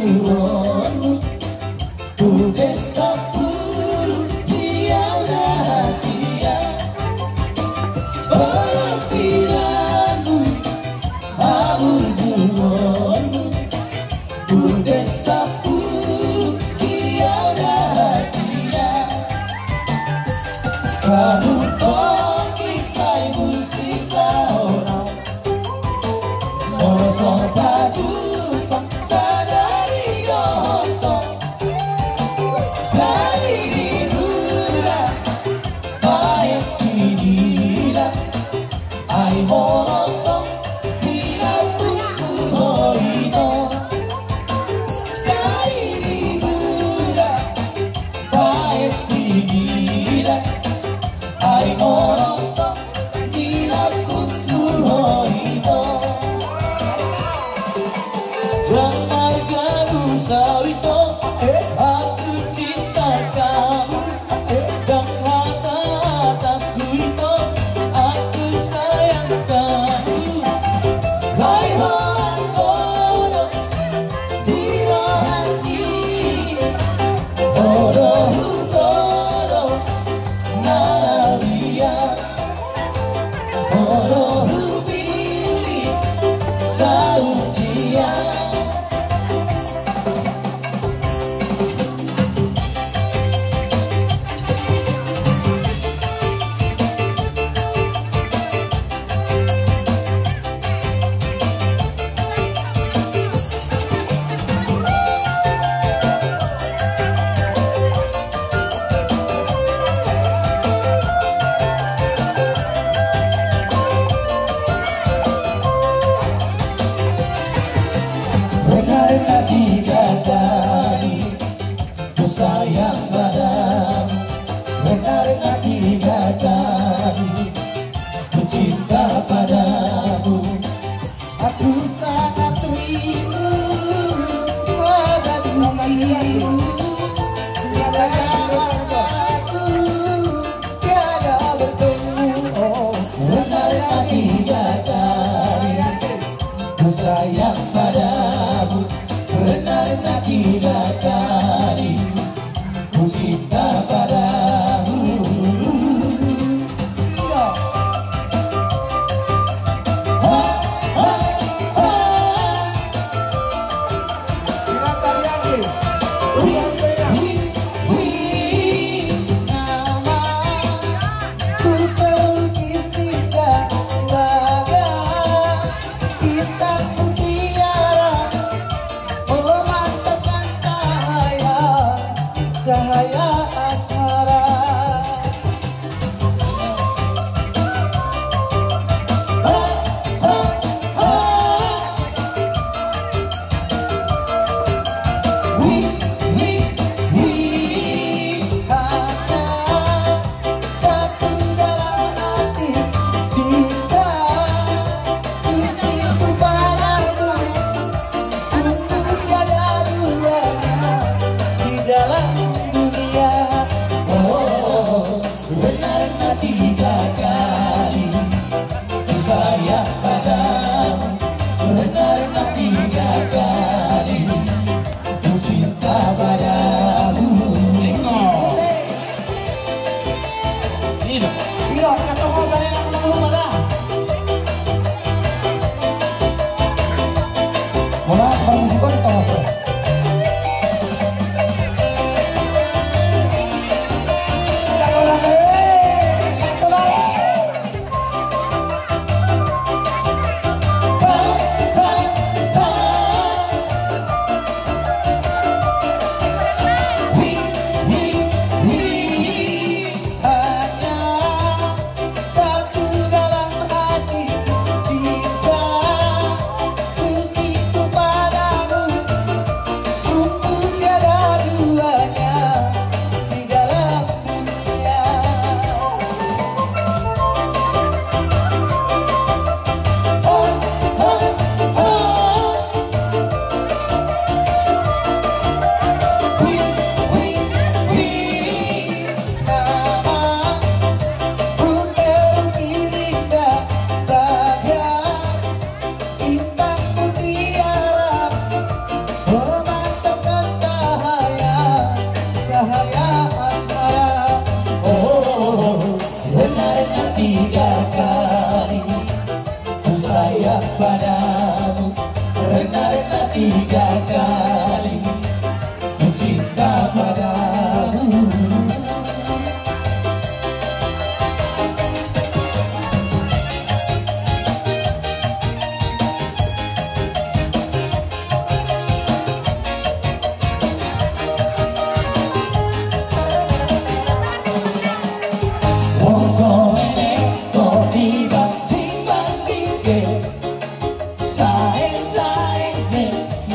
turunmu, ku besok puluh dia rahasia. Penampilanmu, abun turunmu, ku besok puluh dia rahasia. Kamu kisah musik seorang kosong baju sadari gotong dari dihura baik dihila ai morosong bila putu hoino dari dihura baik dihila ai morosong bila putu hoino. Jangan gaduh sawito, aku cinta kamu. Dan hati-hatiku itu, aku sayang kamu. Hai hoan kono, diro hati, bodoh kono, nalabia, bodoh pilih Saudia. Karena tiga kali ku sayang padamu, karena tiga kali ku cinta padamu. Aku sangat rindu pada dirimu, aku tiada bertemu. Karena tiga kali ku sayang padamu, karena tiga kali ku cinta padamu. Ku terlukis di gambaga kita mutiara, memancarkan cahaya asmara. Tiga kali sayang padamu, karena tiga kali ku cinta padamu. Iya, kata mau saya yang dulu mana? Mana baru bukan tahu. kali mencinta padamu.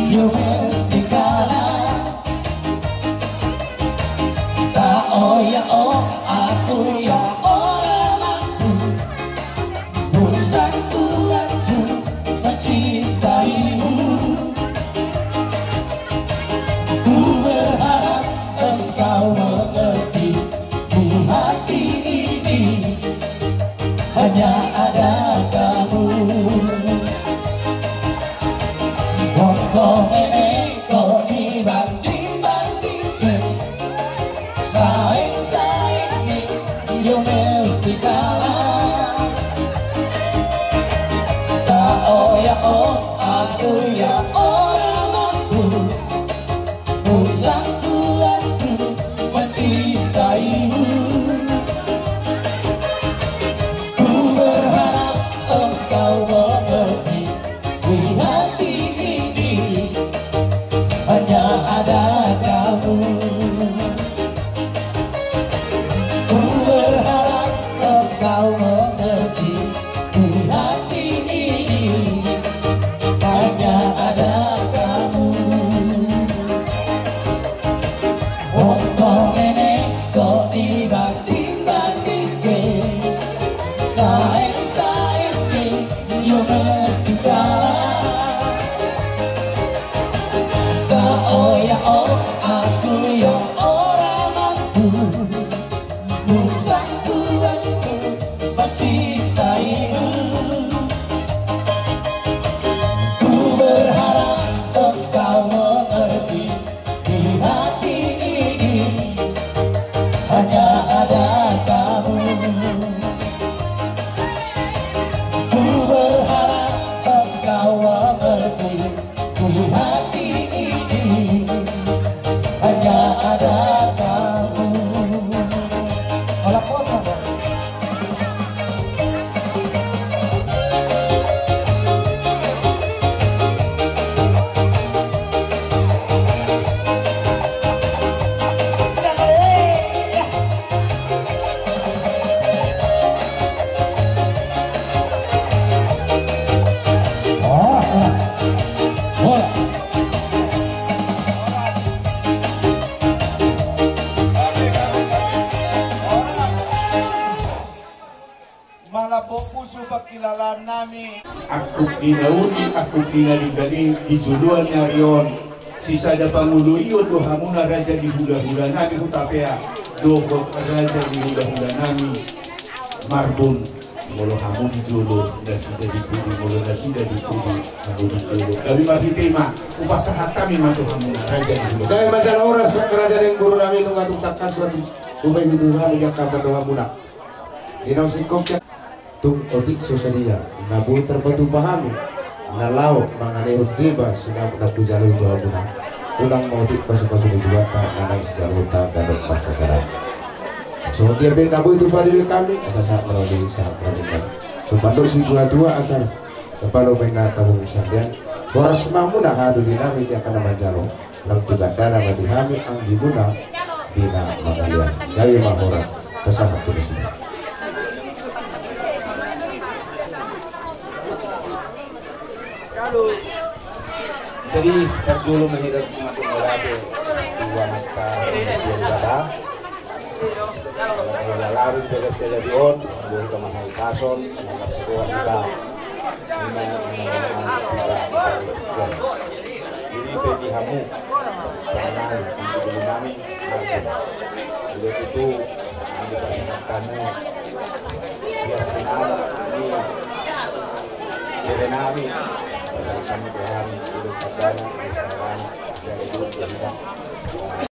Yo mesti kalah, tak oh ya oh aku ya orang aku, bersatu aku mencintaimu. Ku berharap engkau mengerti, di hati ini hanya ada kamu. Kok ini kok dibanding-bandingkan, saing-saingnya yo mesti kalah. Tak oh ya oh aku ya orang aku, bersatu aku mencintaimu. Ku berharap engkau mengerti, di hati hanya ada kamu. Ku berharap engkau mengerti, di hati ini hanya ada kamu. Kok ini kok dibanding-bandingkan, saing-saingnya yo mesti kalah. Oh ya oh aku ya orang aku, bersatu aku mencintaimu. Ku berharap engkau mengerti, di hati ini hanya ada kamu. Ku berharap engkau mengerti, di hati hanya ada kamu. Olah foto dong. Malabok puso pagkilalaan namin. Ako pinauni, ako pinaligali, dijuluan na riyon. Sisa da Pangulo iyo, doha muna raja di hula-hula nami hutapea. Dohot raja di hula-hula nami. Marbon, molo hamu dijulo, nasida dipudi, molo nasida dipudi, hamu dijulo. Kami mahitema, upasahat kami matu hamu na raja di hula. Kaya macam orang kerajaan yang guru kami nungatuk takas suatu ubay itu kami yang kabar doa muna. Dinau sikopnya tung otik sosalia nabuhi terpatu pahami nalau manganehut deba sinap nabu jalur doa muna ulang mautik pasu-pasu di dua tak nanang sejalur tak gadot persasaran. So dia ben nabu itu pada kami asal saat melalui saat melanjutkan. So pandok si tua-tua asal kepala mena tahu misalnya horas mamuna hadu dinami dia akan manjalo lang tugas dana madihami ang gimuna dina magalian gawi mah horas pasahat tulis ini. Jadi terjulu menghidap cuma tunggalade dua mata dua badan. Kalau lari bebas sila dion, buhay ka mahal kason, magkasukuan kita. Ini pwede hamu, pangalan, untuk dulu namin. Udah itu, ang pasangan kamu, biar sinala, ini, dari namin. Kami berharap hidup pagkain, dari dulu